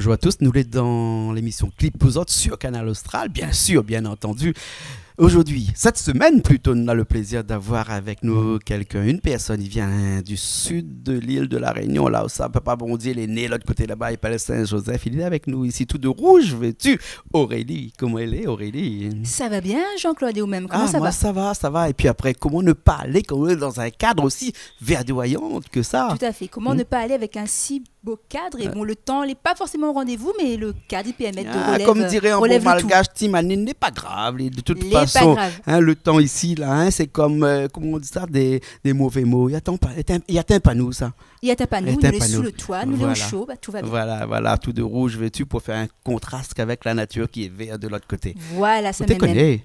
bonjour à tous. Nous sommes dans l'émission Clip aux autres sur Canal Austral, bien sûr, bien entendu. Aujourd'hui, cette semaine plutôt, on a le plaisir d'avoir avec nous une personne, il vient du sud de l'île de la Réunion, là où ça peut pas bondir, il est né de l'autre côté là-bas, il parlait Saint-Joseph, il est avec nous ici tout de rouge vêtu. Aurélie, comment elle est Aurélie? Ça va bien Jean-Claude et vous-même, comment ça moi, va? ça va, et puis après, comment ne pas aller quand on est dans un cadre aussi verdoyant que ça? Tout à fait, comment ne pas aller avec un si beau cadre, et bon, le temps n'est pas forcément au rendez-vous, mais le cadre, il permet de relever. Comme dirait un bon malgache, Timanine n'est pas grave, de toute façon. Hein, le temps ici, là, hein, c'est comme, comment on dit ça, des mauvais mots. Il y a un panneau, ça. Il y a un panneau, nous sommes sous le toit, nous sommes au chaud, bah, tout va bien. Voilà, tout de rouge vêtu pour faire un contraste avec la nature qui est verte de l'autre côté. Voilà, ça me connaît.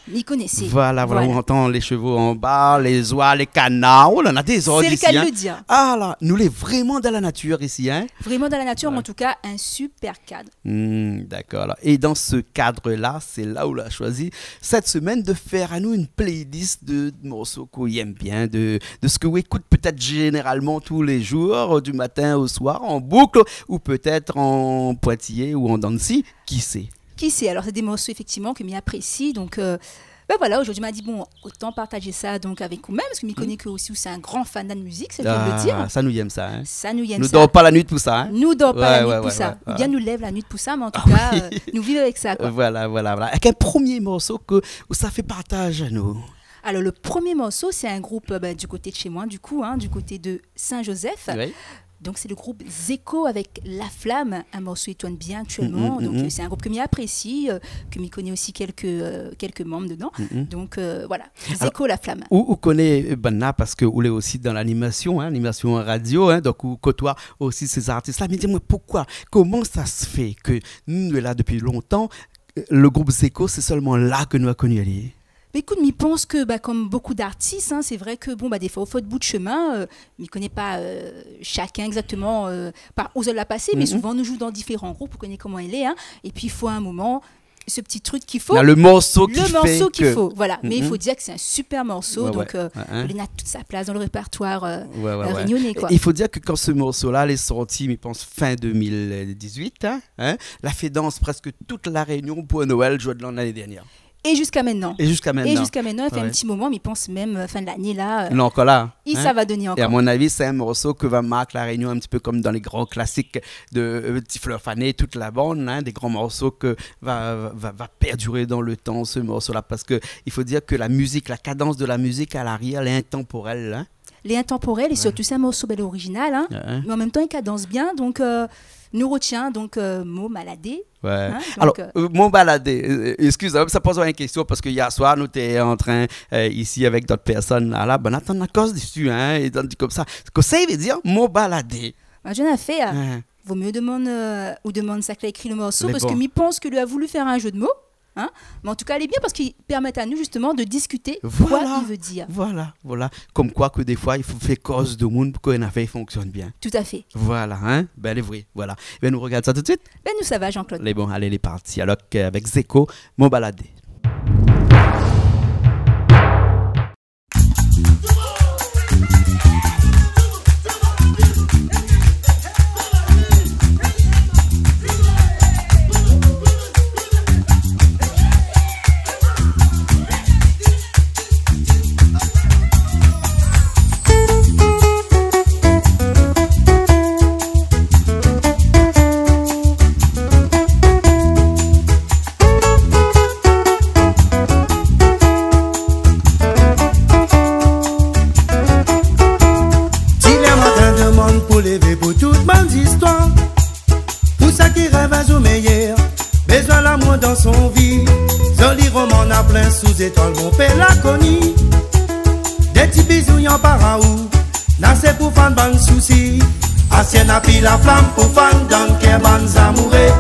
N'y connaissez. Voilà, on entend les chevaux en bas, les oies, les canards. Oh, on a des ordres ici. C'est le cas de le dire. Ah là, nous sommes vraiment dans la nature ici. Hein? Vraiment dans la nature, mais en tout cas, un super cadre. D'accord. Et dans ce cadre-là, c'est là où on a choisi cette semaine de faire à nous une playlist de morceaux qu'on aime bien, de ce que vous écoutez peut-être généralement tous les jours, du matin au soir, en boucle, ou peut-être en pointillé ou en dancy, qui sait? Qui sait? Alors, c'est des morceaux, effectivement, que m'y apprécie. Donc, voilà, aujourd'hui, m'a dit, bon, autant partager ça donc, avec vous-même, parce que m'y connaît que aussi, c'est un grand fan de musique, c'est bien de le dire. Ça nous aime ça. Hein? Ça nous aime nous ça. Nous dort pas la nuit pour ça. Hein? Nous dort pas la nuit pour ça. Ou bien nous lève la nuit pour ça, mais en tout cas, nous vivons avec ça. Quoi. Voilà. Avec un premier morceau où ça fait partage à nous. Alors, le premier morceau, c'est un groupe du côté de chez moi, du coup, du côté de Saint-Joseph. Oui. Donc, c'est le groupe Zeko avec La Flamme, un morceau qui tourne bien actuellement. Donc, c'est un groupe que m'y apprécie, que m'y connaît aussi quelques membres dedans. Donc, voilà, Zeko, La Flamme. Ou connaît Banna parce que vous êtes aussi dans l'animation, animation radio, donc vous côtoie aussi ces artistes-là. Mais dis-moi, pourquoi? Comment ça se fait que nous sommes là depuis longtemps, le groupe Zeko, c'est seulement là que nous avons connu Ali? Écoute, je pense que comme beaucoup d'artistes, c'est vrai que des fois, au fond de bout de chemin, je ne connais pas chacun exactement par où elle l'a passé, mais souvent, nous jouons dans différents groupes, on connaît comment elle est. Et puis, il faut un moment, ce petit truc qu'il faut. Le morceau qu'il faut. Voilà. Mais il faut dire que c'est un super morceau, donc il a toute sa place dans le répertoire réunionnais. Il faut dire que quand ce morceau-là est sorti, je pense, fin 2018, la fait danse presque toute la Réunion pour Noël, jour de l'année dernière. Et jusqu'à maintenant. Et jusqu'à maintenant, il fait un petit moment, mais il pense même fin de l'année là. Non, encore là. Ça va donner encore. Et à mon avis, c'est un morceau que va marquer la Réunion un petit peu comme dans les grands classiques de Petit Fleur Fané, toute la bande, des grands morceaux que va perdurer dans le temps, ce morceau-là. Parce qu'il faut dire que la musique, la cadence de la musique à l'arrière, elle est intemporelle. Elle est intemporelle et surtout c'est un morceau bel original, mais en même temps il cadence bien, donc nous retient mot maladé. Ouais. Alors, mon baladé, excusez-moi, ça pose une question parce que hier soir, nous étions en train, ici avec d'autres personnes, là, ben attends, la cause dessus, et donc comme ça. Ce que ça veut dire, mon baladé. Je n'ai fait, vaut mieux demande ça qu'il a écrit le morceau, parce que je pense que lui a voulu faire un jeu de mots. Mais en tout cas, elle est bien parce qu'ils permettent à nous justement de discuter quoi il veut dire. Voilà. Comme quoi que des fois, il faut faire cause de monde pour qu'une affaire fonctionne bien. Tout à fait. Voilà, elle est vraie. Voilà. Ben, nous regarde ça tout de suite. Ben, nous, ça va, Jean-Claude. Bon, allez, les parties. Alors, avec Zeko, mon baladé. Dans son vie, joli roman a plein sous étoile, bon père la connu. Des petits bisous y'en par en haut, là c'est pour fan ban souci. Ancienne a pris la flamme pour fan dans qu'un ban amoureux.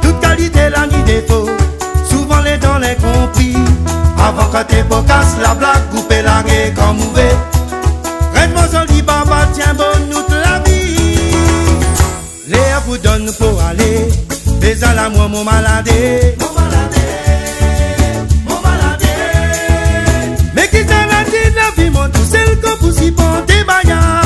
Toute qualité la ni défaut, souvent les dents les compris. Avant quand t'es bocasse, la blague coupée la gueule comme mauvais. Red mon joli baba tient bonne toute la vie. Léa vous donne pour aller. Les à la moi mon maladé. Mais qui t'en a dit la vie mon tout seul qu'on vous y porte des baillards.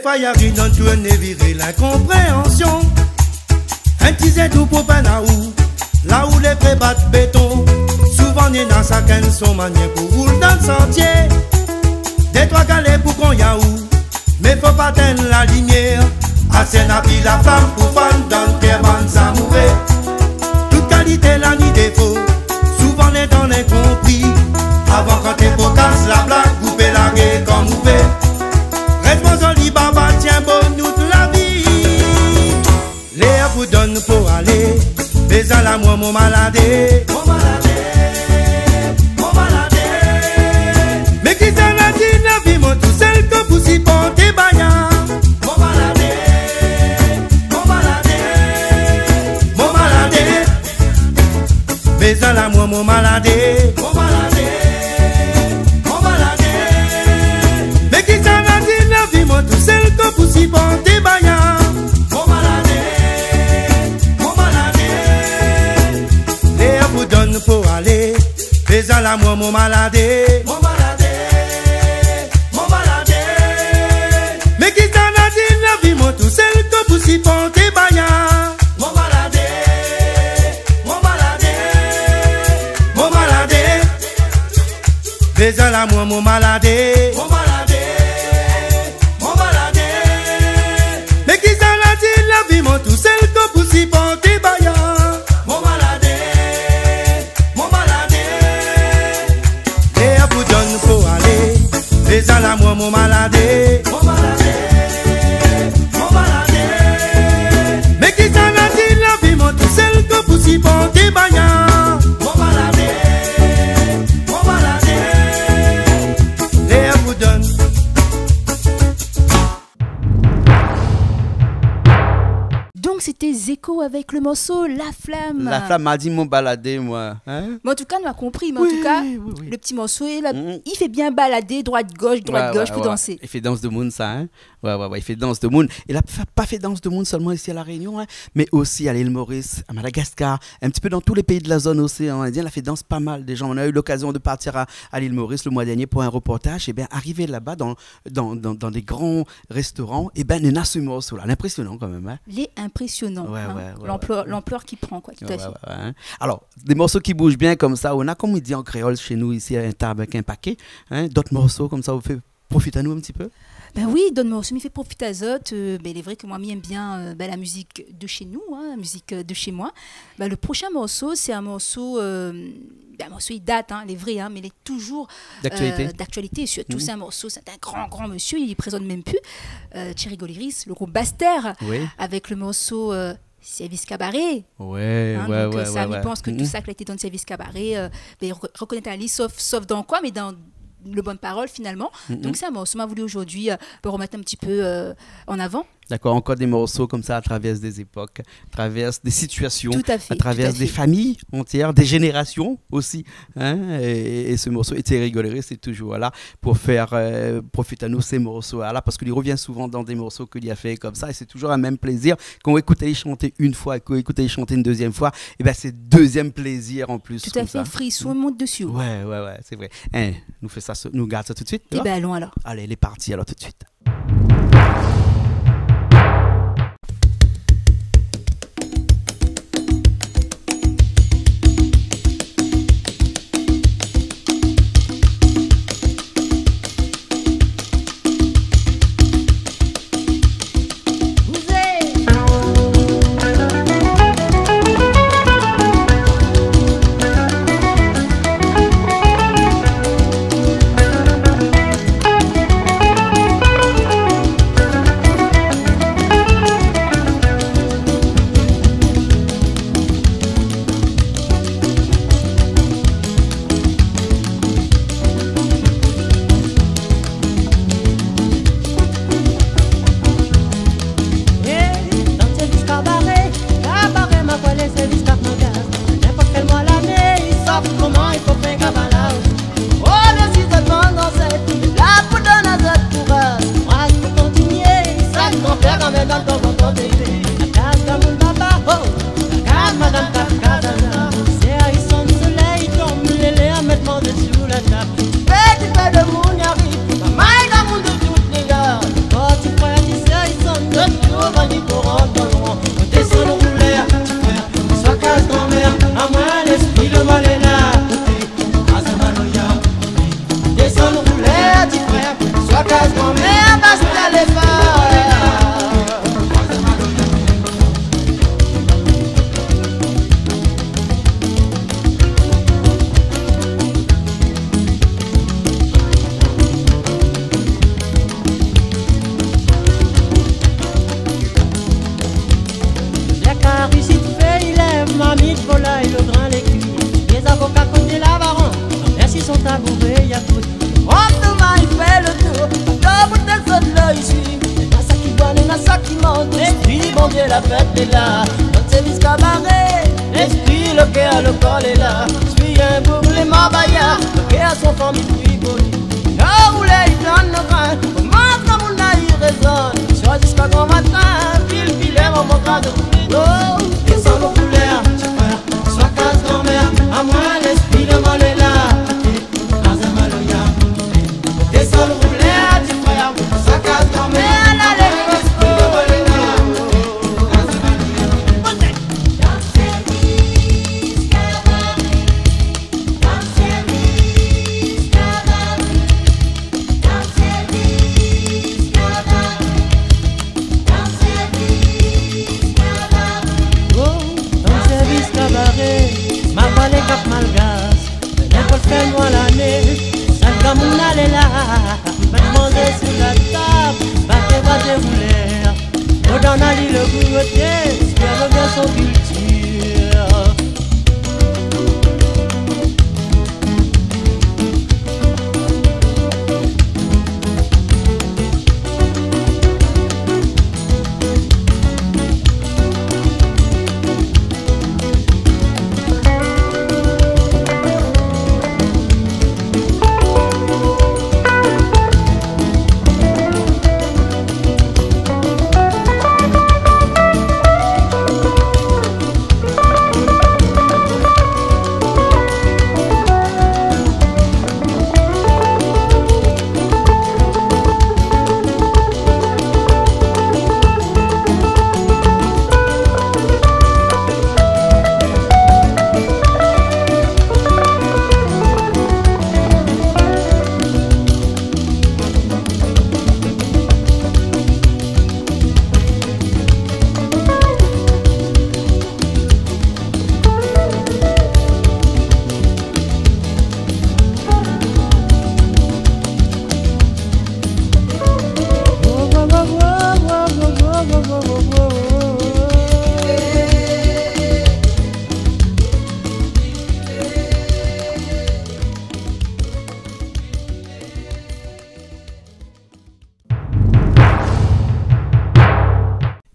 fois y'a rien dans tout un virer l'incompréhension. Un petit tout pour Panaou, là où les vrais battent béton. Souvent n'est dans sa canne son manière pour rouler dans le sentier. Des trois galets pour qu'on y a où, mais faut pas teindre la lumière. Assez n'a pris la flamme pour fan dans le terre ça mourir. Toute qualité la ni défaut, souvent n'est dans l'incompris. Avant quand t'es beau casse la blague, couper la gueule comme ouvert. Responsable baba tient bon toute la vie. Léa vous donne pour aller, mais à la moi mon maladé. Mon maladé, mon maladé. Mais qui s'en a dit la vie, mon tout seul que vous y portez bagnard. Mon maladé, mon maladé, mon maladé. Mais à la moi mon maladé. Mon maladé, mon maladé. Mais qui s'en a dit la vie, mon tout seul que vous y portez bagnard. Mon maladé, mon maladé. Léa vous donne pour aller, mais à la moi mon maladé. Mon maladé, mon maladé. Mais qui s'en a dit la vie, mon tout seul que vous y portez bagnard. Mon maladé, mon maladé, mon maladé. Mais à la moi mon maladé. Mon maladé, mon maladé. Mais qui s'en a dit la vie, mon tout seul que vous y portez bagnard. Mon maladé, mon maladé. Et à vous donne pour aller, mais à la moi mon maladé. Mon maladé, mon maladé. Mais qui s'en a dit la vie, mon tout seul que vous y portez bagnard. Mon maladé, mon maladé. Et à vous donne. Donc c'était Zeko avec le morceau La Flamme. La flamme m'a dit mon baladé, moi. Hein? Mais en tout cas, on a compris. Mais en tout cas, le petit morceau, il fait bien balader droite-gauche pour danser. Il fait danse de monde, ça. Hein? Ouais, il fait danse de monde. Il n'a pas fait danse de monde seulement ici à La Réunion, hein, mais aussi à l'île Maurice, à Madagascar, un petit peu dans tous les pays de la zone océan Indien. Il a fait danse pas mal des gens. On a eu l'occasion de partir à l'île Maurice le mois dernier pour un reportage. Et bien, arrivé là-bas dans des grands restaurants, et bien, il y a ce morceau-là. Impressionnant quand même. Hein? Il est impressionnant. L'ampleur qu'il prend, quoi, tout à fait. Hein. Alors, des morceaux qui bougent bien comme ça, on a, comme on dit en créole chez nous, ici, un table avec un paquet. Hein? D'autres morceaux comme ça, vous fait profiter à nous un petit peu? Ben oui, Don Morceau me fait profiter à Zot. Il est vrai que moi, j'aime bien la musique de chez nous, la musique de chez moi. Le prochain morceau, c'est un morceau, il date, il est vrai, mais il est toujours d'actualité. Surtout, c'est un morceau, c'est un grand monsieur, il ne présente même plus. Thierry Goliris, le groupe Bastère, avec le morceau Service Cabaret. Ça me pense que tout ça qui a été dans le Service Cabaret, reconnaître Ali, sauf dans quoi, mais dans le bonne parole finalement. Donc c'est un morceau m'a voulu aujourd'hui pour remettre un petit peu en avant. D'accord, encore des morceaux comme ça à travers des époques, à travers des situations, à travers des familles entières, des générations aussi. Hein? Et ce morceau, et Thierry Goliris, c'est toujours là pour faire profiter à nous ces morceaux-là, parce qu'il revient souvent dans des morceaux qu'il a fait comme ça, et c'est toujours un même plaisir. Quand on écoute les chanter une fois et qu'on écoute les chanter une deuxième fois, et ben c'est deuxième plaisir en plus. Tout à fait, frisson monte dessus. Ouais, c'est vrai. Hein, nous garde ça tout de suite. Et ben allons alors. Allez, il est parti alors tout de suite. Petit peu de monde y arrive, maman est dans le monde de toutes les gars. Quand tu crois à la réussite fait, il est mamie de volaille, le grain, les cuits. Les avocats côté la baron, merci son tabouret, y'a tout. Autrement il fait le tour, double tes autres là ici. N'a ça qui boit, n'a ça qui monte. L'esprit, bon Dieu, la fête est là. Notre service cabaret, l'esprit, le cœur, le corps est là. Suis un pour les mabayas, le cœur, son famille, frigoli. Là où les donne le grain, comment comme on a eu raison. Soit jusqu'à grand matin, pile, pile, mon bras de frigo. Descends nos couleurs, soit casse grand-mère, à moi l'esprit de mon est là. Descends nos couleurs, tu frère, soit casse grand-mère. Fais-moi l'année, ça comme on allait là. Mademoiselle sur la table, battez, va dérouler. On donne à l'île le goûter, ce qu'elle revient son culture.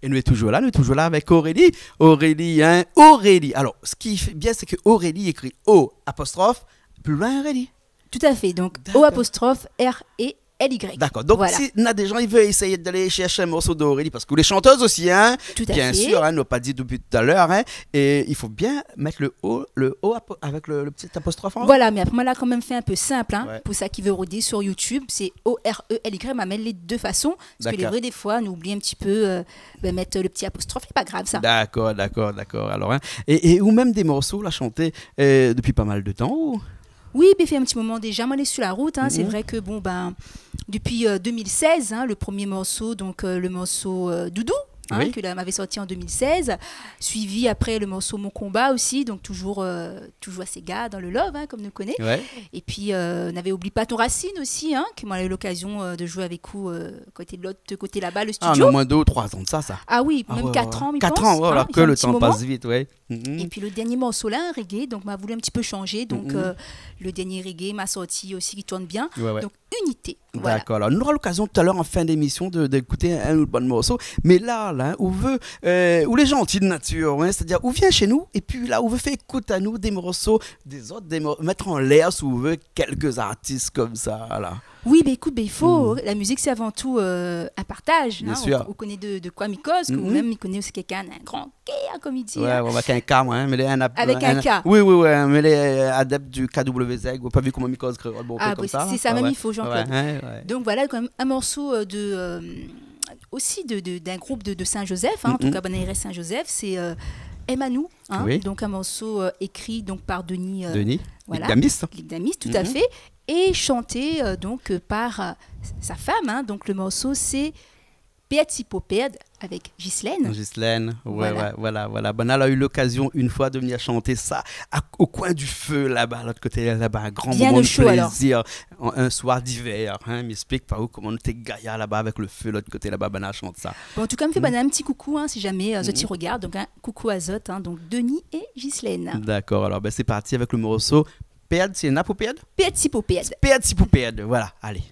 Et nous sommes toujours là avec Aurélie. Aurélie. Alors, ce qui est bien, c'est que Aurélie écrit O apostrophe, plus loin Aurélie. Tout à fait, donc O apostrophe R-E-L-Y. D'accord, donc voilà. Si a des gens, ils veulent essayer d'aller chercher un morceau d'Aurélie, parce que les chanteuses aussi, hein, tout à bien fait. sûr, hein, nous pas dit depuis tout à l'heure, hein, et il faut bien mettre le O avec le petit apostrophe en haut. Voilà, mais après, moi, là, quand même fait un peu simple, hein, Ouais. pour ça qui veut rôder sur YouTube, c'est O-R-E-L-Y, m'amène les deux façons, parce que les vrais, des fois, nous oublie un petit peu mettre le petit apostrophe, c'est pas grave ça. D'accord, alors, hein, et ou même des morceaux, là, chantés depuis pas mal de temps, ou... Oui, mais fait un petit moment déjà, moi, on est sur la route. Hein. C'est vrai que, bon, ben, depuis 2016, hein, le premier morceau, donc le morceau Doudou, hein, oui. que m'avait sorti en 2016, suivi après le morceau Mon Combat aussi, donc toujours assez gars dans le love, hein, comme nous connaît. Ouais. Et puis, on avait oublié Pas ton Racine aussi, hein, que moi, j'ai eu l'occasion de jouer avec vous côté de l'autre côté là-bas, le studio. Ah, on a moins 2 ou 3 ans de ça. Ah oui, même 4 ans, 4 pense, ans, voilà, hein, que il y a un le petit temps moment. passe vite, ouais. Et puis le dernier morceau là, un reggae, donc m'a voulu un petit peu changer. Donc le dernier reggae m'a sorti aussi qui tourne bien. Ouais. Donc unité. Voilà. D'accord. Alors, nous aurons l'occasion tout à l'heure en fin d'émission d'écouter un ou bon morceau. Mais là, où les gentils de nature, hein, c'est-à-dire où vient chez nous et puis là où veut faire écouter à nous des morceaux, des autres, mettre en l'air si vous veut quelques artistes comme ça là. Oui, bah écoute, il faut. La musique, c'est avant tout un partage. Bien hein. sûr. On connaît de quoi m'y cause, ou même il connaît aussi quelqu'un, un grand K, comme il dit. Ouais, hein. avec un K, moi, hein, mais Avec un K. Oui, mais les adeptes du KWZ, vous pas vu comment Micose créole, bon, Ah, comme ça. c'est ça, même il faut, Jean-Claude. Ouais. Donc voilà, quand même un morceau aussi d'un groupe de Saint-Joseph, hein, en tout cas, Bonaire Saint-Joseph, c'est Emmanou, hein, Oui. donc un morceau écrit donc, par Denis. Voilà, Ligdamis. Ligdamis, tout à fait, et chanté donc par sa femme. Hein, donc le morceau c'est Petit Popède avec Ghislaine. Ghislaine, voilà. Ben, elle a eu l'occasion une fois de venir chanter ça au coin du feu là-bas, à l'autre côté là-bas, un grand Bien moment de chaud, plaisir, un soir d'hiver. M'explique pas où comment on était gaillard là-bas avec le feu, l'autre côté là-bas, ben elle chante ça. Bon, en tout cas, me fait un petit coucou si jamais Zot y regarde. Donc un coucou à Zot, donc Denis et Ghislaine. D'accord, alors c'est parti avec le morceau. Péade, c'est Napo Péade? Petit Popède. Petit Popède, voilà, allez.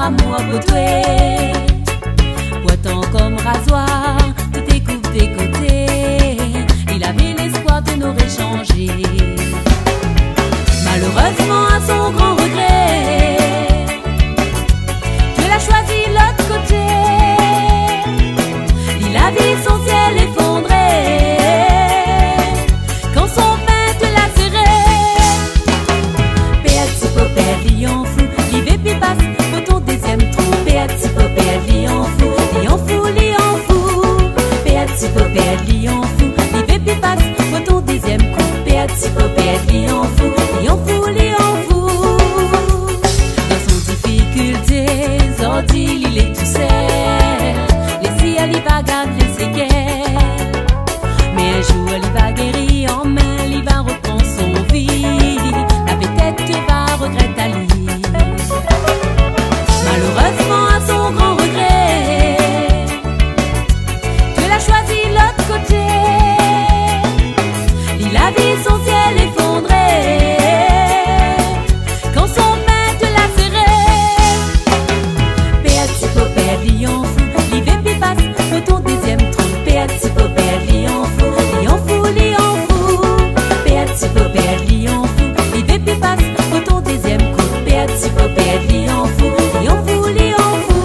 Amour potoué, poitant comme rasoir, tout est coupe des côtés. Il avait l'espoir de nous réchanger. Malheureusement, à son grand regret, Dieu l'a choisi l'autre côté. Il a vu son ciel effondré quand son peintre l'a serré. Petit Popède, lion fou, il veut plus passer. Petit Popède, lion fou, lion fou, lion fou. Petit Popède, lion fou, il veut plus passer pour ton deuxième coup. Petit Popède, lion fou, lion fou, lion fou. Dans son difficulté, Zordil, il est tout seul. Les ciels, il va garder les séquelles. Mais un jour, il va guérir en main, il va reprendre son vie. La peut-être va regretter à lui. Malheureusement, à son grand regret, Dieu l'a choisi l'autre côté. Il a vu son ciel effondré quand son maître l'a serré. Petit Popède, lion fou, il veut plus passer pour ton deuxième trou. Petit Popède, lion fou, lion fou, lion fou. Petit Popède, lion fou, il veut plus passer pour ton deuxième coup. Petit Popède, lion fou, lion fou, lion fou.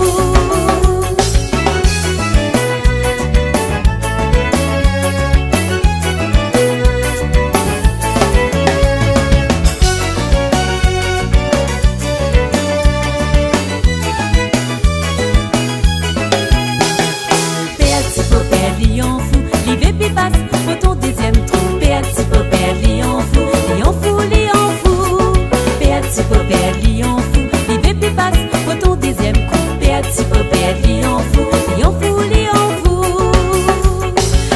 Petit Popède, lion fou, il veut plus passer pour ton deuxième trou. Petit Popède, lion fou, lion fou, lion fou. Petit Popède, lion fou, il veut plus passer pour ton deuxième coup. Petit Popède, lion fou, lion fou, lion fou.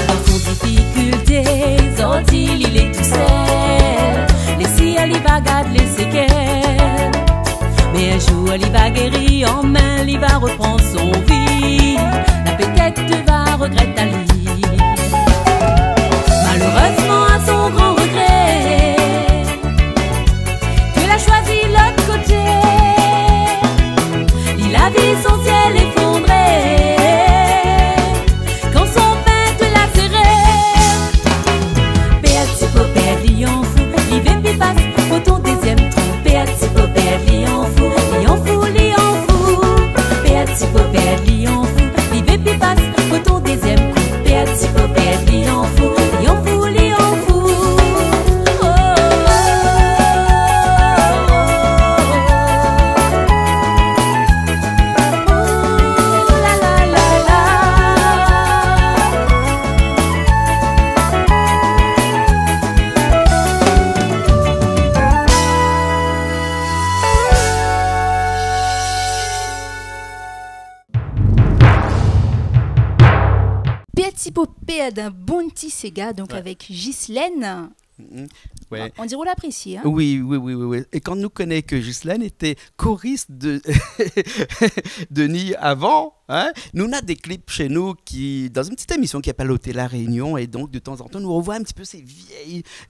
Dans son difficulté, Zordil, il est tout seul. Les ciels, il va garder les séquelles. Mais un jour, il va guérir en main, il va reprendre son vie. La peut-être va regretter à lui. Malheureusement, à son grand regret, Dieu l'a choisi l'autre côté. Il a vu son ciel effondré quand son peintre l'a serré. Petit Popède, lion fou, il veut plus passer pour ton deuxième trou. Petit Popède, lion fou, lion fou, lion fou. Petit Popède, lion fou, il veut plus passer pour ton deuxième coup. Petit Popède, lion fou, lion fou, lion fou. Oh, oh, oh, la la la la. Petit Popède, un bon petit Sega, donc avec Ghislaine. Ouais. On dirait qu'on l'apprécie. Hein? Oui. Et quand nous connaissons que Ghislaine était choriste de Denis avant, nous on a des clips chez nous dans une petite émission qui s'appelle Hôtel La Réunion, et donc de temps en temps nous revoit un petit peu ces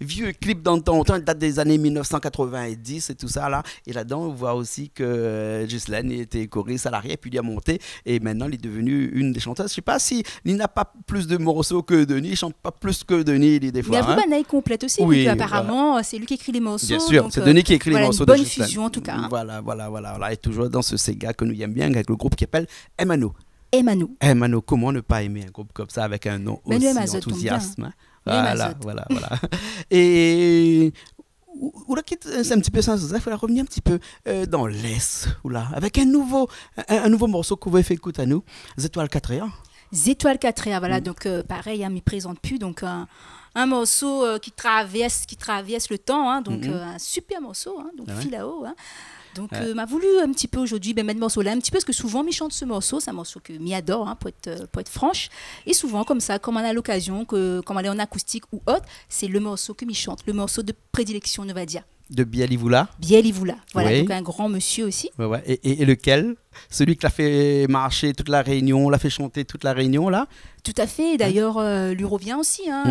vieux clips dans le temps, ils datent des années 1990 et tout ça là, et là-dedans on voit aussi que Ghislaine était choriste salariée, puis il a monté, et maintenant il est devenu une des chanteuses. Je sais pas si il n'a pas plus de morceaux que Denis, il chante pas plus que Denis des fois. Mais après Banaï complète aussi, oui, apparemment c'est lui qui écrit les morceaux. Bien sûr, donc, c'est Denis qui écrit les morceaux de Ghislaine. Bonne fusion en tout cas. Voilà, et toujours dans ce Sega que nous aimons bien avec le groupe qui s'appelle Emano. Emano. Emano, comment ne pas aimer un groupe comme ça avec un nom aussi enthousiasme, hein? Voilà. Et on a quitté un petit peu Saint-Joseph, on va revenir un petit peu dans l'Est, avec un nouveau morceau qu'on va faire écouter à nous, Zétoile 4 Zétoile 4 voilà, donc pareil, m'y présente plus, donc un morceau qui traverse le temps, hein, donc un super morceau, hein, donc Filao, hein. Donc, m'a voulu un petit peu aujourd'hui mettre ce morceau-là, un petit peu parce que souvent, je chante ce morceau, c'est un morceau que m'y adore, hein, pour être franche. Et souvent, comme ça, comme on a l'occasion, comme on est en acoustique ou autre, c'est le morceau que m'y chante, le morceau de prédilection, on va dire. De Bialivoula. Voilà, oui. Donc un grand monsieur aussi. Ouais. Et lequel? Celui qui l'a fait marcher toute la Réunion, l'a fait chanter toute la Réunion, là? Tout à fait. D'ailleurs, lui revient aussi, hein,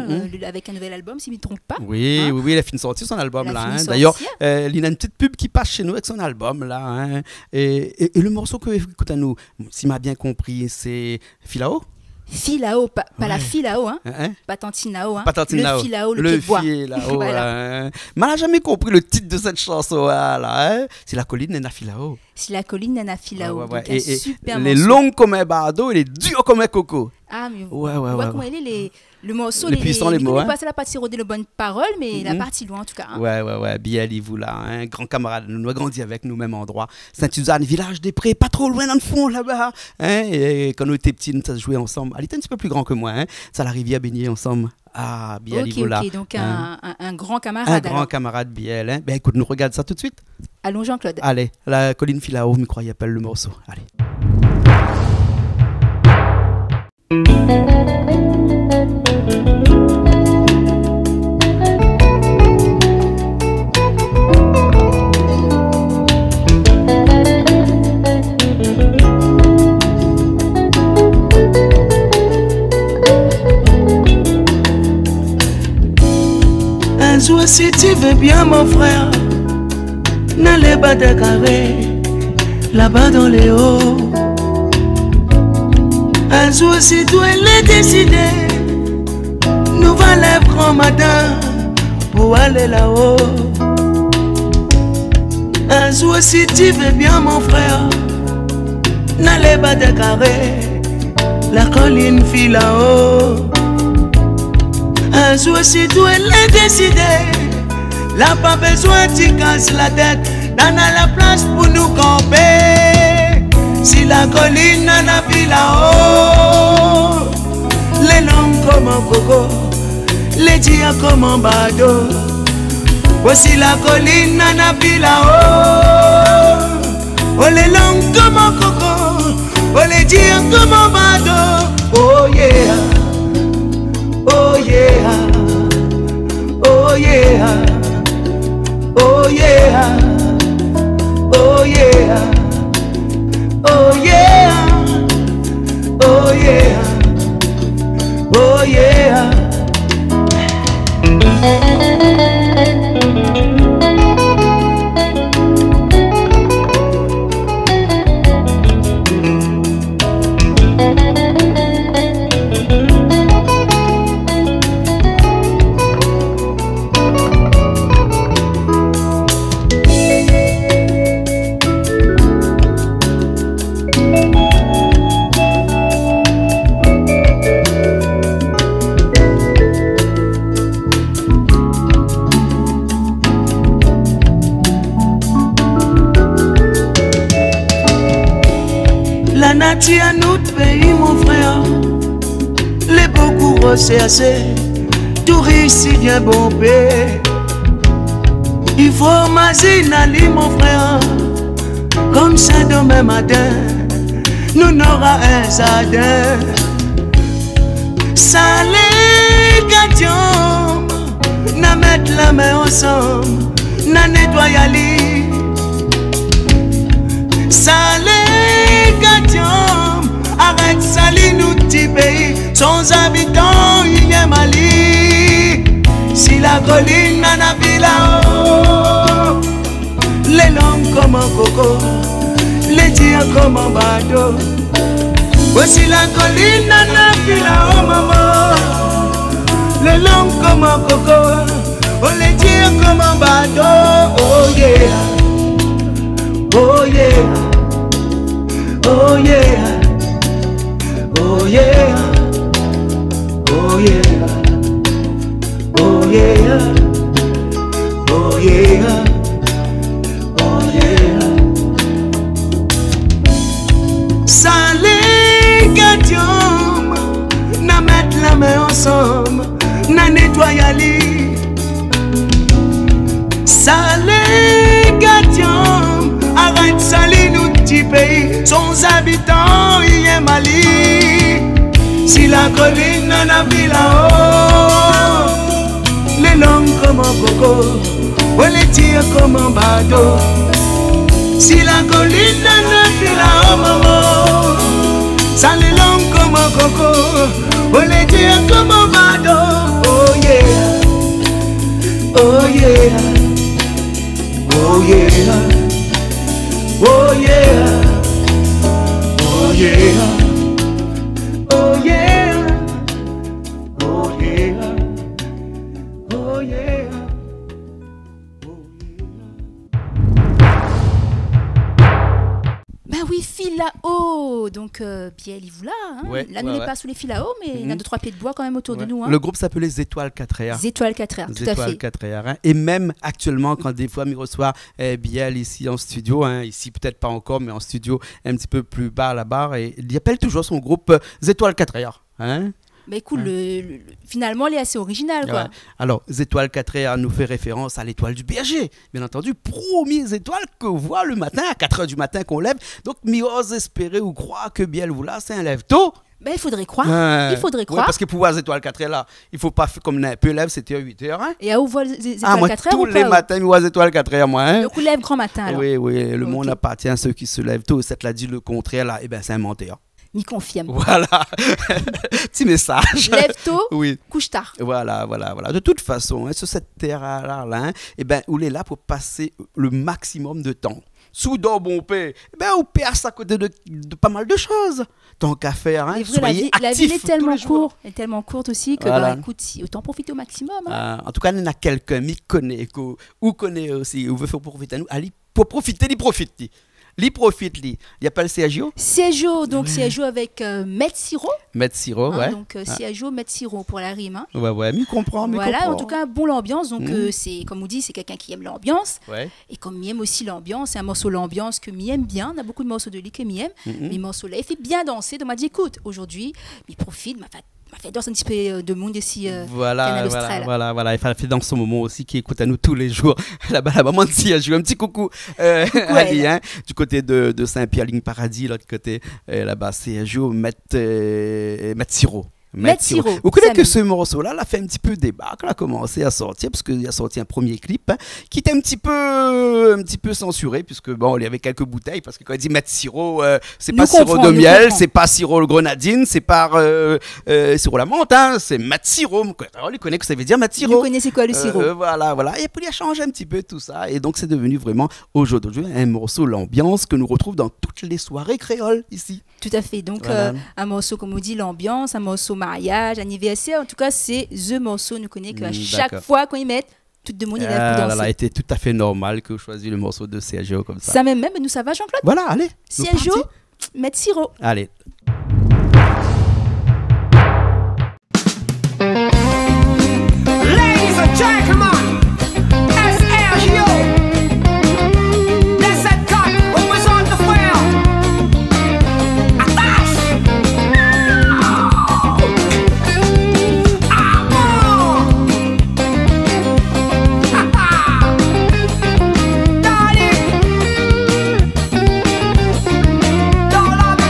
avec un nouvel album, si je ne me trompe pas. Oui, hein? Oui, il a fini de sortir son album, là. Hein. D'ailleurs, il a une petite pub qui passe chez nous avec son album, là. Hein. Et le morceau que écoute à nous, si m'a bien compris, c'est Filao? Filao, pas la Filao, hein? Pas Tantinao, hein? Le Filao, le Filao. Voilà. Mais elle n'a jamais compris le titre de cette chanson, là. Hein? C'est la colline Nena Filao. C'est la colline Nena Filao. Ouais. Et super morceau. Les longs comme un bardeau et les durs comme un coco. Ah, mais comment il est le morceau, les puissants, les mots. Il passe la partie rodée, les bonnes paroles, mais la partie loin en tout cas. Hein. Ouais. Bialivoula, un grand camarade, nous a grandi avec nous, même endroit. Saint-Suzanne, village des Prés, pas trop loin dans le fond là-bas. Hein? Et quand nous étions petits, nous ça se jouait ensemble. Elle était un petit peu plus grand que moi, hein? Ça la rivière baignée ensemble. Ah, Bialivoula. Ok, donc un grand camarade. Un grand camarade Biel. Hein? Ben écoute, nous regarde ça tout de suite. Allons Jean-Claude. Allez, la colline Filao, je crois, il appelle le morceau. Allez. Un jour si tu veux bien mon frère, n'allez pas te carrer là-bas dans les hauts. Un jour si tu es décidé, nous va lève grand matin pour aller là-haut. Un jour si tu veux bien mon frère, n'allez pas te carrer la colline Filao. Un jour si tu es décidé, là pas besoin tu casses la tête, dans la place pour nous camper. Si la colline n'en a plus là-haut, les longs comme un coco, les dias comme un bateau. Voici la colline n'en a plus là-haut, oh les longs comme un coco, oh les dias comme un bateau. Oh yeah, oh yeah, oh yeah, oh yeah, oh yeah. Oh yeah, oh yeah, oh yeah. La nature à notre pays, mon frère, les beaucoup ressassés, touristes y viennent bomber. Il faut m'imaginer, mon frère, comme ça demain matin, nous n'aura un jardin. Ça les gâteaux, n'a mettre la main ensemble, n'a nettoyer lit. Ça les gâteaux, arrête salir nous petit pays, sans habitants il y a Mali. Si la colline n'en a plus là-haut, les longs comme un coco, les dias comme un bateau. Voici la colline n'en a plus là-haut, maman, les longs comme un coco, oh les dias comme un bateau. Oh yeah, oh yeah, oh yeah, Sans habitants, il y a Mali. Si la colline n'en a vu là-haut, les langues comme un coco, on les tire comme un bateau. Si la colline n'en a vu là-haut, maman, ça les langues comme un coco, on les tire comme un bateau. Oh yeah, oh yeah, oh yeah, oh yeah, oh yeah. Oh yeah, oh yeah, oh yeah, Ben oui, fil là-haut. Donc, Biel, il vous là. Hein. Ouais, là, nous n'est pas sous les fils là-haut, mais il y a 2-3 pieds de bois quand même autour de nous. Hein. Le groupe s'appelait les Étoiles 4R. Les Étoiles 4R, tout à fait. 4R, hein. Et même actuellement, quand des fois, il reçoit Biel ici en studio, hein, ici peut-être pas encore, mais en studio un petit peu plus bas là-bas, et il appelle toujours son groupe Étoiles 4R. Hein. Mais écoute, finalement, il est assez original. Quoi. Ouais. Alors, les Étoiles 4R nous fait référence à l'étoile du berger. Bien entendu, premières étoiles qu'on voit le matin, à 4h du matin qu'on lève. Donc, mi ose espérer ou croire que Biel ou là, c'est un lève tôt. Ben, il faudrait croire. Il faudrait croire. Ouais, parce que pour voir les Étoiles 4R là, il ne faut pas faire comme un peu lève, c'était à 8h. Hein. Et à où voit les Étoiles moi, 4R tous les matins, je vois les Étoiles 4R, moi. Hein. Donc, on lève grand matin. Alors. Oui, le monde appartient à ceux qui se lèvent tôt. Cette l'a dit le contraire là, eh bien, c'est un menteur. M'y confirme. Voilà, petit message. Lève tôt, oui. couche tard. Voilà. De toute façon, hein, sur cette terre-là, hein, eh ben, on est là pour passer le maximum de temps. Sous dans bon paix, eh ben, on passe à côté de pas mal de choses. Tant qu'à faire, hein, soyez actifs. La vie est tellement courte aussi que, voilà. écoute, autant profiter au maximum. Hein. En tout cas, il y en a quelqu'un qui connaît, ou connaît aussi, ou veut faire profiter à nous. Allez, pour profiter, il profite. Il profite, il y a pas le CAGO donc CAGO avec Maître Siro. Maître Siro, ouais. Donc CAGO, Maître Siro pour la rime. Hein. Ouais, mais comprend. Voilà, en tout cas, bon l'ambiance. Donc, c'est comme on dit, c'est quelqu'un qui aime l'ambiance. Ouais. Et comme il aime aussi l'ambiance, c'est un morceau l'ambiance que il aime bien. On a beaucoup de morceaux de lui que il aime. Mais morceau là, il fait bien danser. Donc, on m'a dit, écoute, aujourd'hui, il profite, m'a fait danser un petit peu de monde ici. Voilà. Il fait dans ce moment aussi qui écoute à nous tous les jours. Là-bas, la maman de CAGO, un petit coucou. Ali, hein, du côté de Saint-Pierre, Ligne Paradis, l'autre côté, là-bas, CAGO, Maître Siro. Maître Siro. Vous connaissez que ce morceau-là, a fait un petit peu débat quand il a commencé à sortir, parce qu'il a sorti un premier clip hein, qui était un petit peu censuré, puisque bon, il y avait quelques bouteilles, parce que quand il dit Maître Siro, c'est pas sirop de miel, c'est pas sirop grenadine, c'est pas sirop la menthe, hein, c'est Maître Siro. On lui connaît que ça veut dire Maître Siro. Vous connaissez quoi le sirop Voilà. Et puis il a changé un petit peu tout ça, et donc c'est devenu vraiment aujourd'hui un morceau l'ambiance que nous retrouve dans toutes les soirées créoles ici. Tout à fait. Donc voilà. Un morceau comme on dit l'ambiance, un morceau mariage, anniversaire, en tout cas c'est the morceau, nous connaît qu'à chaque fois qu'on y met, tout le monde est là pour danser. Ça a été tout à fait normal que vous choisissez le morceau de CAGO comme ça. Ça même, nous ça va Jean-Claude. Voilà, allez. CAGO, Maître Siro. Allez. Ladies and gentlemen, SRGO. Let's set cut who was on the fire. Attash. Darling, don't love me.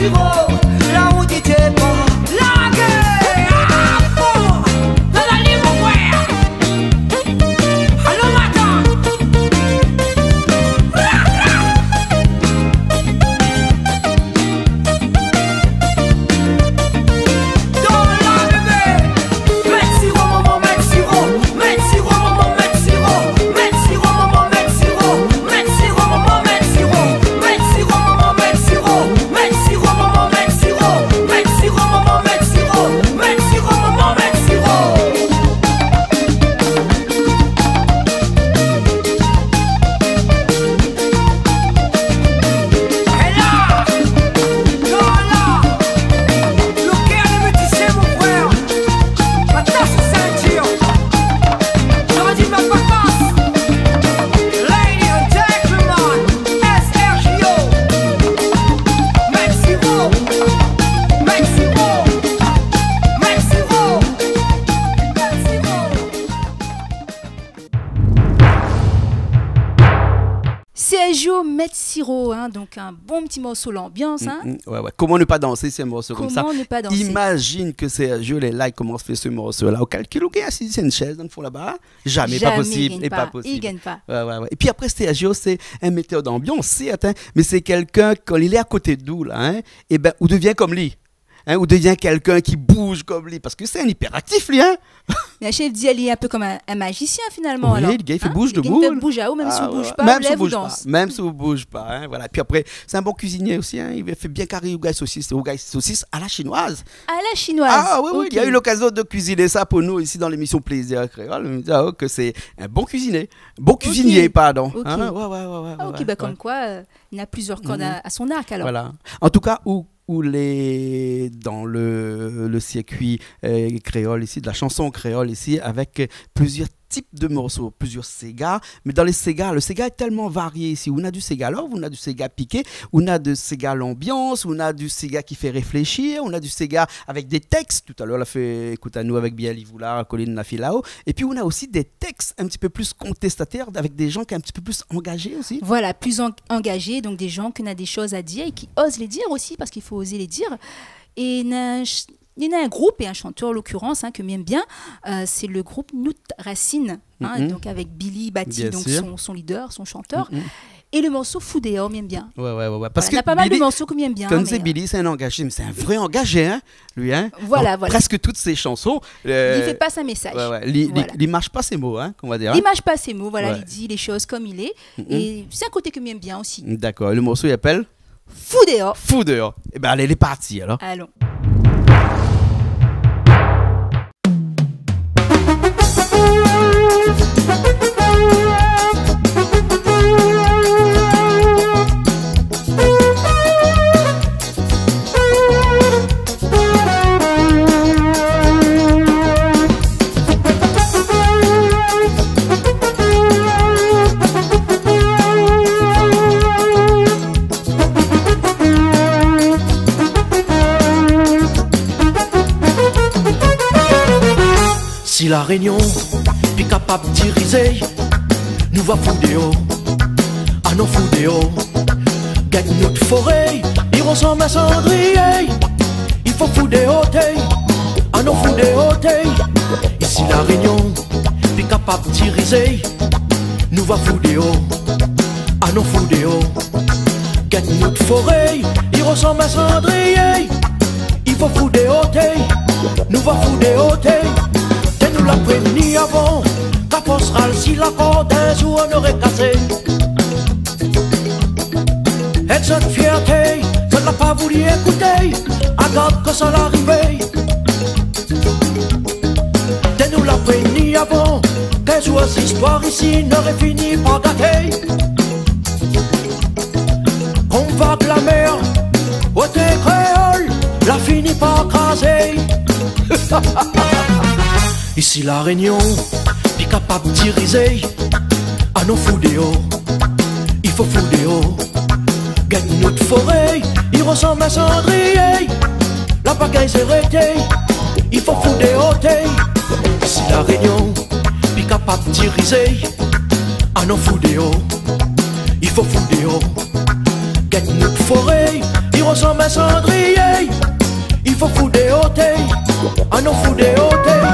sirop, la route était pas. Laguer, ah, bon, dans la ligne, mon frère. Allô, matin. Dans la bébé. Mettre sirop, maman, mettre sirop. Mettre sirop, maman, mettre sirop. Mettre sirop, maman, mettre sirop. Mettre sirop, maman, mettre sirop. Mettre sirop, maman, mettre sirop. Mettre sirop, maman, mettre sirop. Mettre sirop, maman, mettre sirop. Mettre sirop, maman, mettre sirop. Et là, là, le cœur de métissé, mon frère. Ma tasse ceinture. J'aurais dit ma vacances. Ladies and gentlemen, SRJO. Mexico, Mexico, Mexico, Mexico. Sergio Metsiro, hein, donc un bon petit morceau l'ambiance. Hein. Ouais, ouais. Comment ne pas danser ces morceaux comme ça? Comment ne pas danser? Imagine que Sergio les like comment se fait ce morceau-là. Au calcul, ok, assis c'est une chaise dans le fond là-bas. Jamais, pas possible. Il Et gagne pas pas. possible. Il gagne pas. Ouais, ouais, ouais. Et puis après, Sergio, c'est un metteur d'ambiance, certes, hein, mais c'est quelqu'un, quand il est à côté de nous, là, hein, et ben, ou devient comme lui. Hein, ou devient quelqu'un qui bouge comme lui, parce que c'est un hyperactif, lui, hein. Mais le chef dit, il est un peu comme un magicien finalement. Oui, alors. le gars, il fait Hein? bouge de Le gars, boule. il fait bouge à haut, même si on bouge pas, même on si on lève ou bouge pas, danse. même si on bouge pas, hein, voilà. Puis après, c'est un bon cuisinier aussi, hein. Il fait bien carré au gars saucisse à la chinoise. À la chinoise. Ah oui, oui, Ok. il a eu l'occasion de cuisiner ça pour nous ici dans l'émission Plaisir Créole. Il me dit que c'est un bon cuisinier. Bon cuisinier, pardon. Ok. Hein, ouais, Ah, ok, ouais, bah, ouais. comme quoi, il a plusieurs cordes à son arc alors. Voilà. En tout cas, où dans le circuit créole ici, de la chanson créole ici, avec plusieurs types de morceaux, plusieurs Sega, mais dans les Sega, le Sega est tellement varié ici. On a du Sega love, on a du Sega piqué, on a du Sega l'ambiance, on a du Sega qui fait réfléchir, on a du Sega avec des textes. Tout à l'heure, on a fait écoute à nous avec Biali Voulard, Colline Lafilao. Et puis on a aussi des textes un petit peu plus contestataires avec des gens qui sont un petit peu plus engagés aussi. Voilà, plus engagés, donc des gens qui ont des choses à dire et qui osent les dire aussi, parce qu'il faut oser les dire. Et il y a un groupe et un chanteur, en l'occurrence, hein, que j'aime bien, c'est le groupe Nout Racine, hein, donc avec Billy Bati, Bien donc sûr. son leader, son chanteur. Et le morceau Foudéo, m'aime bien. Ouais. Parce Voilà, que il y a pas mal Billy, de morceaux que j'aime bien. comme mais, c'est Billy, c'est un engagé, mais c'est un vrai engagé, hein, lui. Hein. Voilà. Presque toutes ses chansons. il fait pas sa message. Il marche pas ses mots, hein, qu'on va dire. Il mâche pas ses mots, voilà, Ouais. il dit les choses comme il est. Et c'est un côté que j'aime bien aussi. D'accord, le morceau il appelle Foudéo. Fou dehors. Eh ben allez, il est parti alors. Allons. Si la réunion est capable de diriger, nous va Foudéo, à nos Foudéo. Gagne notre forêt, ils ressemblent à cendrier. Il faut Foudéo, à nos Foudéo. Ici la réunion est capable de diriger, nous va Foudéo, à nos Foudéo. Gagne notre forêt, ils ressemblent à cendrier. Il faut Foudéo, nous va Foudéo. Nous la prévenu avant, qu'à Postral si la corde un jour on aurait cassé. Et cette fierté, je ne l'ai pas voulu écouter, attendre que ça l'arrive. Nous la prévenu avant, qu'un jour cette histoire ici n'aurait fini par gâter. On va de la mer, au thé créole, la finit par craser. Ici la réunion est capable de diriger à nos Foudéo. Il faut Foudéo. Gagne notre forêt, il ressemble à cendrier. La bagaille s'est arrêtée, il faut Foudéo. Ici la réunion est capable de diriger à nos Foudéo. Il faut Foudéo. Gagne notre forêt, il Lire son main cendrier, il faut foutre des hôtels, ah non foutre des hôtels.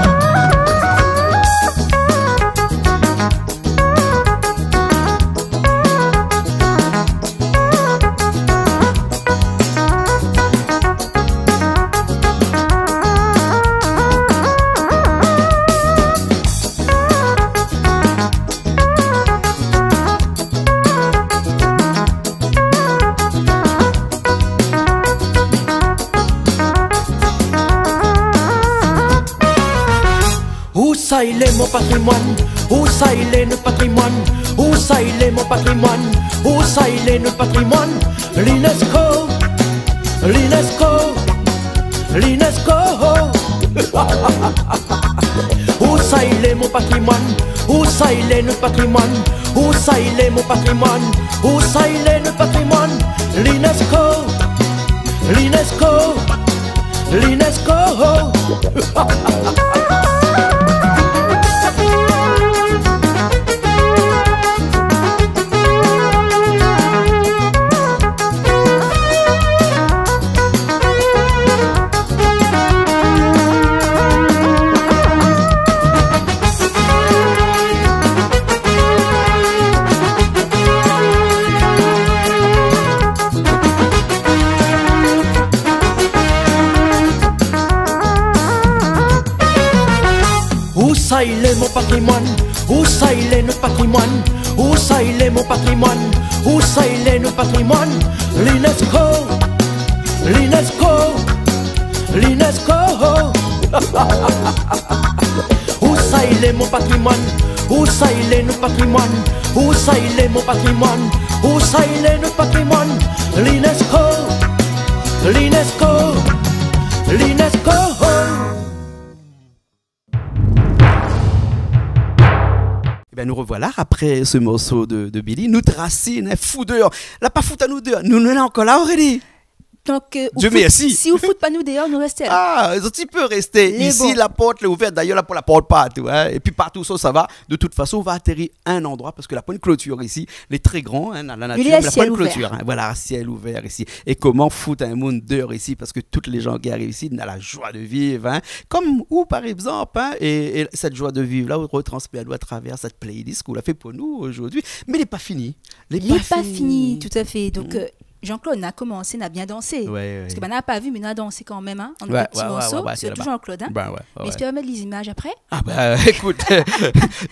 Où ça il est mon patrimoine? Où ça il est notre patrimoine? Où ça il est mon patrimoine? Où ça il est notre patrimoine? L'UNESCO, l'UNESCO, l'UNESCO. Où ça il est mon patrimoine? Où ça il est notre patrimoine? Où ça il est mon patrimoine? Où ça il est notre patrimoine? L'UNESCO, l'UNESCO, l'UNESCO. Où ça il est mon patrimoine? Où ça il est notre patrimoine? Où ça il est mon patrimoine? Où ça il est notre patrimoine? L'UNESCO, l'UNESCO, l'UNESCO. Où ça il est mon patrimoine? Où ça il est notre patrimoine? Où ça il est mon patrimoine? Où ça il est notre patrimoine? L'UNESCO, l'UNESCO, l'UNESCO. Ben nous revoilà après ce morceau de Billy. Nous Racine, fou dehors. Là, pas fout à nous deux. Nous sommes encore là, Aurélie. Donc, Dieu merci. Si vous foutez pas nous dehors, nous restons là. Ah, tu peux rester. Les Ici, bons. la porte est ouverte. D'ailleurs, là, pour la porte partout. Hein. Et puis partout, ça va. De toute façon, on va atterrir à un endroit parce que la point de clôture ici, elle est très grand, hein, dans la nature. Il est à mais la point ciel de ouvert. clôture. Hein. Voilà, ciel ouvert ici. Et comment foutre un monde dehors ici parce que toutes les gens qui arrivent ici, ont la joie de vivre. Hein. Comme où, par exemple, hein, et cette joie de vivre, là, on retransmet à nous à travers cette playlist qu'on a fait pour nous aujourd'hui. Mais elle n'est pas finie. Il n'est pas fini, tout à fait. Donc, Jean-Claude, on a commencé, on a bien dansé. Ouais. Parce que n'a pas vu, mais on a dansé quand même. Hein, en Ouais, petits ouais, morceaux, ouais, c'est surtout là-bas. Jean-Claude. Hein. Ben ouais. Mais est-ce qu'on va mettre les images après? Ah bah écoute,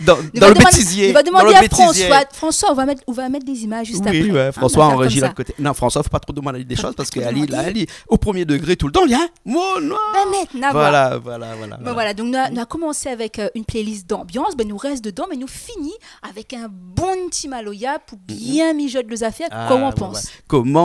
dans Il le va demander- bêtisier. Il va dans demander le à bêtisier. François, on va mettre des images juste Oui, après. ouais, Hein, François on va faire enregistre de comme l'autre côté. Non, François, faut pas trop demander des choses parce trop qu'elle est demander. au premier degré tout le temps. Il y a un mot noir. Ben maintenant, Voilà. Ben voilà, donc on a commencé avec une playlist d'ambiance, ben nous reste dedans, mais nous finit avec un bon petit Maloya pour bien mijoter les affaires. Comment on pense? Comment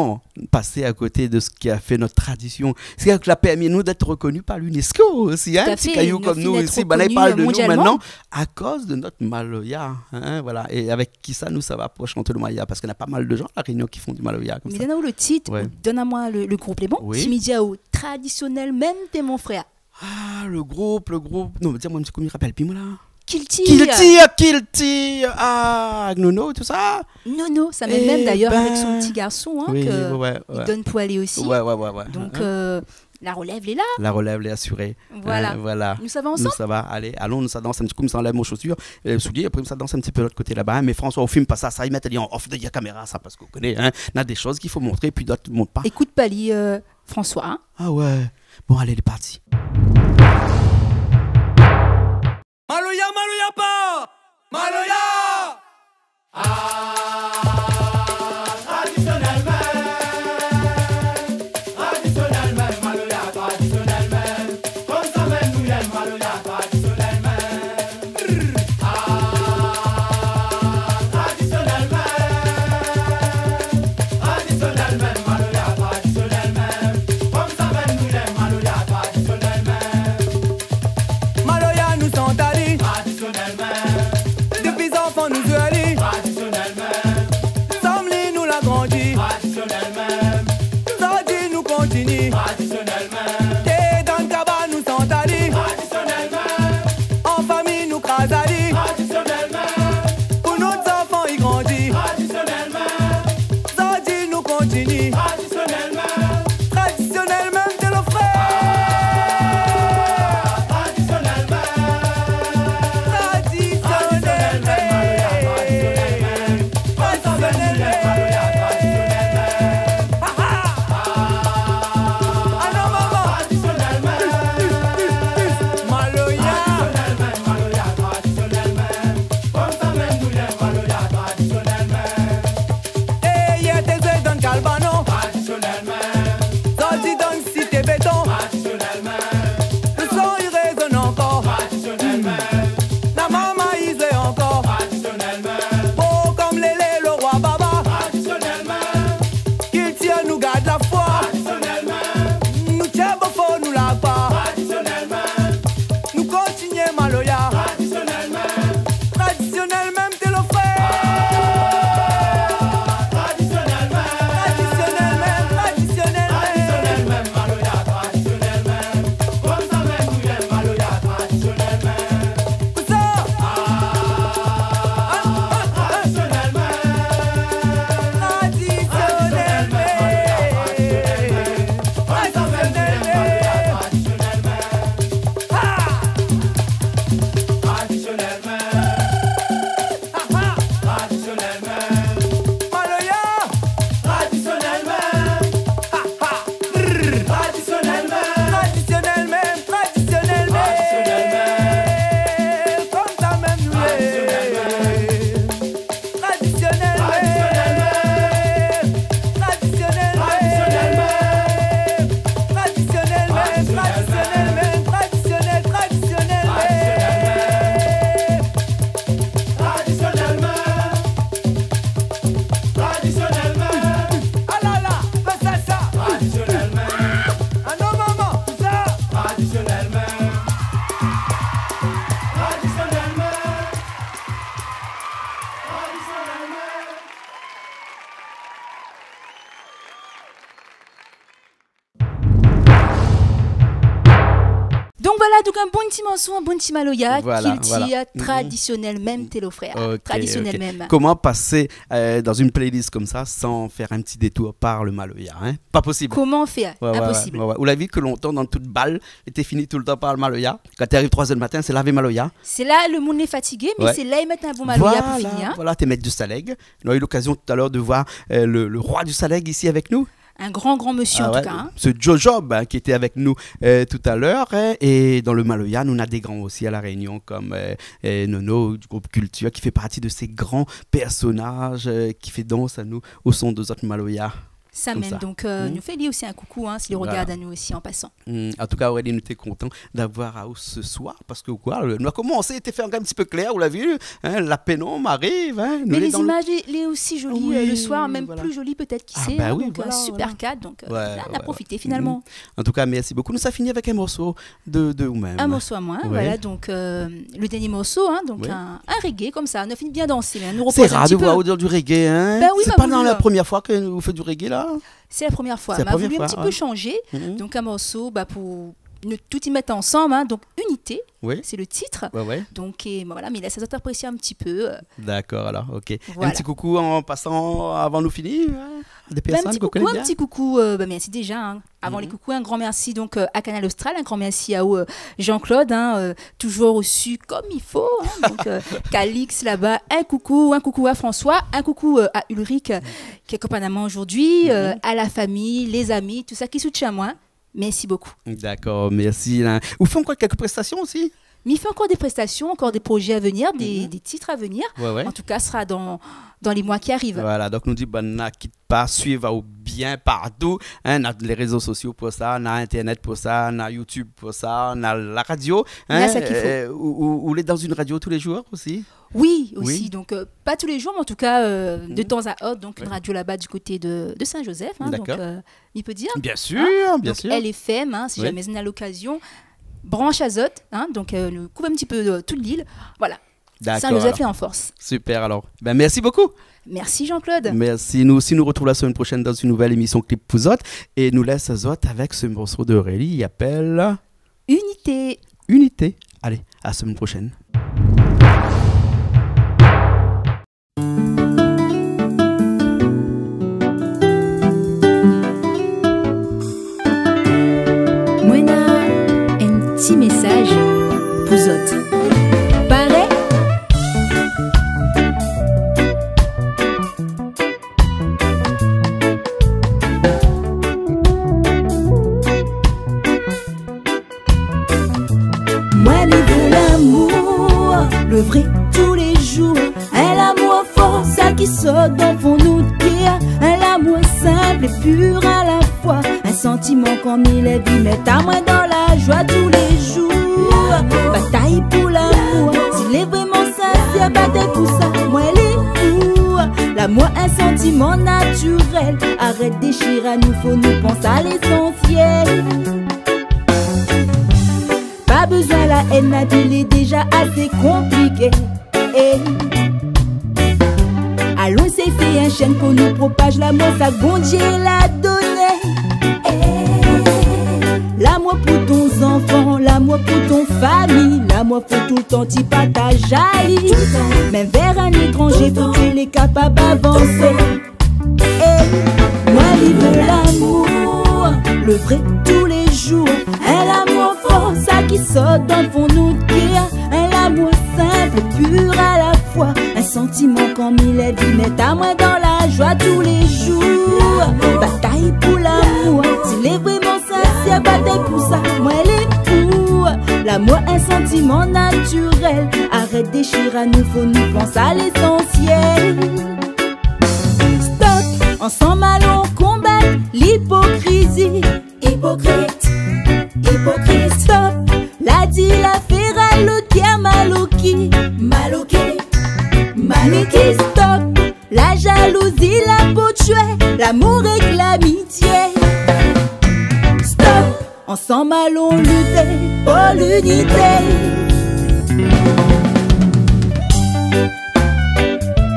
passer à côté de ce qui a fait notre tradition, ce qui a permis nous d'être reconnus par l'UNESCO aussi, hein, Tout à petit fait, caillou nos comme filles nous d'être ici, ben là, il reconnus parle de nous mondialement. maintenant à cause de notre Maloya, hein, voilà. Et avec qui ça nous ça va pour chanter le Maloya parce qu'il y a pas mal de gens à la Réunion qui font du Maloya comme Mais ça. donne-moi le titre, Ouais. donne-moi le groupe, les bons. Oui. Timidiao, traditionnel, même t'es mon frère. Ah, le groupe. Non, dis-moi, comment il rappelle, puis moi là. Kilti. Ah, Nono, tout ça. Nono, ça m'aide Eh même d'ailleurs ben. avec son petit garçon, hein, Oui, que ouais. il donne pour aller aussi. Ouais. Donc, Hein? la relève, elle est là. La relève, les assurée. Voilà. Voilà. Nous ça va Nous, ensemble? ça va. Allez, allons, nous, ça danse un petit coup, ça enlève mon chaussure, souliers, après, ça danse un petit peu de l'autre côté là-bas. Hein. Mais François, au film, pas ça, il met en off de la caméra, ça, parce qu'on connaît, hein. On a des choses qu'il faut montrer, puis d'autres ne montrent pas. Écoute Pali, François. Hein. Ah ouais. Bon, allez, il est parti. Maloya pas Maloya Maloya nous sont allés depuis enfants nous allés Samli nous l'a grandi Zadi nous continue Et dans le cabas nous sont allés En famille nous crasali Pour nos enfants ils grandissent Zadi nous continue donc un bon petit morceau, un bon petit maloya, Voilà, qu'il voilà. traditionnel même, Télo frère. Ok, Traditionnel ok. même. Comment passer dans une playlist comme ça sans faire un petit détour par le maloya, hein? Pas possible. Comment faire? Ouais, ouais, Impossible. ouais, ouais. Ou la vie que l'on entend dans toute balle était finie tout le temps par le maloya. Quand tu arrives 3h du matin, c'est laver maloya. C'est là, le monde est fatigué, mais Ouais. c'est là, ils mettent un bon maloya pour finir. Voilà, t'es maître du Saleg. On a eu l'occasion tout à l'heure de voir le roi du Saleg ici avec nous. Un grand monsieur en ouais, tout cas. Hein. Ce Jojob qui était avec nous tout à l'heure. Et dans le Maloya, nous on a des grands aussi à La Réunion, comme Nono du groupe Culture, qui fait partie de ces grands personnages qui fait danse à nous au son de notre Maloya. Ça Comme même. ça. Donc, nous fait lui aussi un coucou, hein, s'il Voilà. regarde à nous aussi en passant. En tout cas, Aurélie, nous étions contents d'avoir à ce soir parce que quoi, nous a commencé, était fait un petit peu clair, vous l'avez vu, hein, la pénombre arrive. Hein, nous, Mais on est les dans le- images, elle est aussi jolie Oui, le soir, même voilà. plus jolie peut-être qui Ah sait. bah hein, oui, donc, voilà, un super voilà. cadre. Donc, Ouais, là, on a ouais, profité ouais. finalement. En tout cas, merci beaucoup. Nous, ça finit avec un morceau de vous-même. Un morceau à moi, Ouais. voilà, donc le dernier morceau, hein, donc Ouais. un reggae comme ça, on a fini bien danser, mais nous C'est repose un rare petit de peu. voir vous dire du reggae, hein? Ben oui, c'est m'a pas voulu, dans la là. première fois que vous faites du reggae, là? C'est la première fois, C'est on la m'a voulu première un petit fois, peu ouais. changer, Mhm. donc un morceau pour tout y mettre ensemble, hein, donc Unité, Oui. c'est le titre, Ouais. donc et, voilà, mais il laisse ça apprécier un petit peu. D'accord, alors, ok. Voilà. Un petit coucou en passant avant nous finir, hein, des Ben, personnes un petit que vous coucou, connaissez un bien. petit coucou, merci déjà. Hein. Avant les coucous, un grand merci donc à Canal Austral, un grand merci à Jean-Claude, hein, toujours reçu comme il faut. Hein, donc Calix là-bas, un coucou à François, un coucou à Ulrich qui est copain à moi aujourd'hui, à la famille, les amis, tout ça qui soutient moi. Merci beaucoup. D'accord, merci. Hein. Vous faites encore quelques prestations aussi? Mais il fait encore des prestations, encore des projets à venir, des titres à venir. Ouais. En tout cas, ce sera dans les mois qui arrivent. Voilà, donc nous dit, n'a quitte pas, suivez bien partout. Hein, on a les réseaux sociaux pour ça, on a Internet pour ça, on a YouTube pour ça, on a la radio. On a ça qu'il faut. Vous êtes dans une radio tous les jours aussi? Oui, aussi. Oui. Donc, pas tous les jours, mais en tout cas, de temps à autre. Donc, une radio là-bas du côté de Saint-Joseph. Hein, donc, D'accord. il peut dire. Bien sûr, bien Donc, sûr. LFM, hein, si Oui. jamais on a l'occasion. Branche azote, hein, donc nous couvre un petit peu toute l'île. Voilà. D'accord, Saint-Joseph alors. est en force. Super, alors. Ben, merci beaucoup. Merci Jean-Claude. Merci. Nous aussi, nous retrouvons la semaine prochaine dans une nouvelle émission Clip Pouzot. Et nous laisse Azot avec ce morceau d'Aurélie. Il appelle Unité. Unité. Allez, à la semaine prochaine. Moi, un petit message pour vous autres. Pareil. Moi, les veux l'amour, le vrai tous les jours. Un amour fort, ça qui sort dans fond nous dire. Un amour simple et pur à la fois. Un sentiment comme il est dit, mais à moi dans la joie tous les jours. Bataille pour l'amour, s'il est vraiment sincère, bataille pour ça. Moi, les fous, l'amour, un sentiment naturel. Arrête de déchirer à nous, faut nous penser à l'essentiel. Pas besoin la haine, la ville est déjà assez compliquée. Allons, c'est fait un chaîne pour nous propage l'amour, ça bon Dieu l'a donné. L'amour pour ton enfant, l'amour pour ton famille, l'amour pour tout le temps, tu partages à lui. Même vers un étranger, faut qu'il est capable d'avancer. Moi, vive l'amour, le vrai tous les jours. Un amour fort, ça qui sort dans le fond nous dire. Un amour simple, pur à la fois. Un sentiment comme il est dit, mais à moi dans la joie tous les jours. Bataille pour l'amour, s'il est vraiment sincère, bataille pour ça. Moi, les fous, l'amour, un sentiment naturel. Arrête de déchirer à nous, faut nous penser à l'essentiel. Stop, ensemble allons combattre l'hypocrisie. Hypocrite, hypocrite. Stop, la dit la ferraille, l'autre qui a maloki. Maloki, maloki. Stop, la jalousie, la peau de chouette, l'amour et l'amitié. Stop, ensemble allons lutter pour l'unité.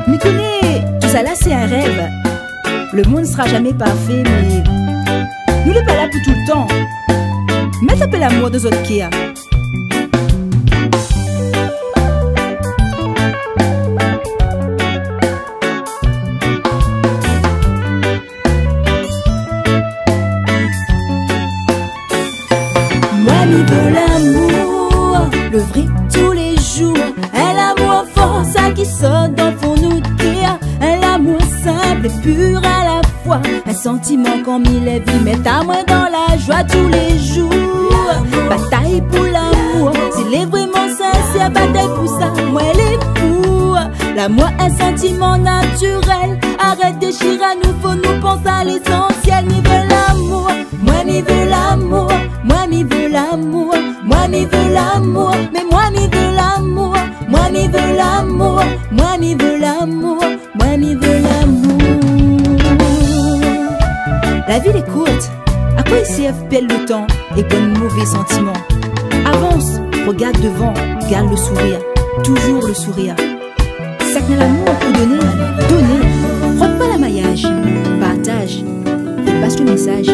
Mais connais, tout ça là c'est un rêve. Le monde ne sera jamais parfait, mais nous n'est pas là pour tout le temps. Mais t'appelles l'amour de autres qui a. m'y veut l'amour, le vrai tous les jours. Un amour fort, ça qui sort dans le fond nous dire. Un amour simple et pur à la fois. Un sentiment qu'on mille vies, met à moi dans la joie tous les jours. Bataille pour l'amour, s'il est vraiment sincère, bataille pour ça, moi les fous. L'amour est un sentiment naturel. Arrête de chier à nous, faut nous penser à l'essentiel. M'y veut l'amour, moi m'y veux l'amour, moi m'y veux l'amour, moi m'y veux l'amour, mais moi m'y veux l'amour, moi m'y veux l'amour, moi m'y veux l'amour, moi m'y veux l'amour. La vie est courte, à quoi il sert perdre le temps et comme mauvais sentiments? Avance, regarde devant, garde le sourire, toujours le sourire. Ça que l'amour pour donner, donner. Prends pas la maillage, partage et passe le message.